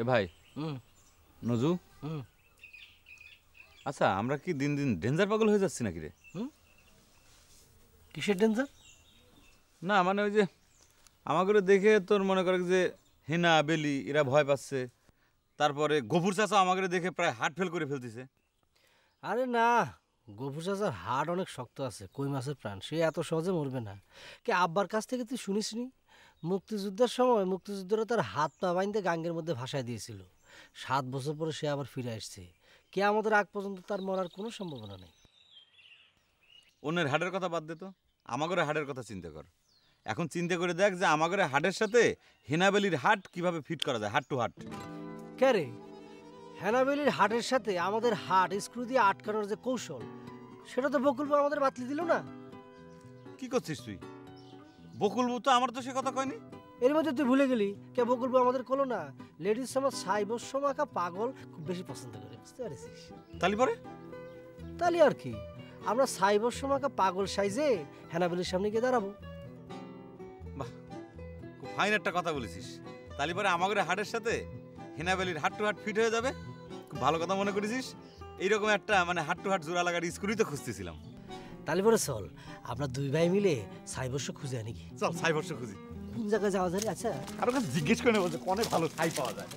এ ভাই হুম নজু, হুম আচ্ছা আমরা কি দিন দিন ডেঞ্জার পাগল হয়ে যাচ্ছি নাকি রে? হুম কিসের ডেঞ্জার? না মানে ওই যে আমাকে দেখে তোর মনে করে যে হেনা বেলি এরা ভয় পাচ্ছে, তারপরে গফুর চাচা আমাকে দেখে প্রায় হার্ট ফেল করে ফেলতেছে। আরে না, গফুর চাচার হার্ট অনেক শক্ত আছে, কই মাছের প্রাণ, সে এত সহজে মরবে না। কে আব্বার কাছ থেকে তুই শুনিসনি? মুক্তিযুদ্ধের সময় মুক্তিযুদ্ধরা তার হাত পা বাইন্ধে গাঙ্গের মধ্যে ভাসায় দিয়েছিল। 7 বছর পরে সে আবার ফিরে আসছে। কে আমাদের আগ পর্যন্ত তার মরার কোনো সম্ভাবনা নেই। অন্যের হার্টের কথা বাদ দে তো, আমাগরে হার্টের কথা চিন্তা কর। এখন চিন্তা করে দেখ যে আমাগরে হার্টের সাথে হেনাবেলির হার্ট কিভাবে ফিট করা যায়, হার্ট টু হার্ট। কে রে? হ্যানাবেলির হার্টের সাথে আমাদের হার্ট স্ক্রু দিয়ে আটকানোর যে কৌশল, সেটা তো বকুলবু আমাদের বাতলি দিল না। কি করছিস তুই? বকুল তো আমার তো সে কথা কয়নি। এর মধ্যে তুই ভুলে গেলি, কে বকুলবু আমাদের কলো না লেডিস সমাজ সাইবস্য মাখা পাগল খুব বেশি পছন্দ করে, বুঝতে পারিস? তালি পরে তাহলে আর কি, আমরা সাইবস্য মাখা পাগল সাইজে হ্যানাবেলির সামনে গিয়ে দাঁড়াবো। বাহ, খুব ফাইন একটা কথা বলেছিস। তালি পরে আমাগরে হার্টের সাথে হেনাবেলির হার্ট টু হার্ট ফিট হয়ে যাবে। খুব ভালো কথা মনে করেছিস। এইরকম একটা মানে হার্ট টু হার্ট জোড়া লাগার স্ক্রুই তো খুঁজতেছিলাম। তাহলে পরে চল আমরা দুই ভাই মিলে সাইবস্য খুঁজে আনি কি। চল সাইবর্ষ খুঁজি। কোন জায়গায় যাওয়া যায়? আচ্ছা কারো কাছে জিজ্ঞেস করে নেবো যে কোনে ভালো ছাই পাওয়া যায়।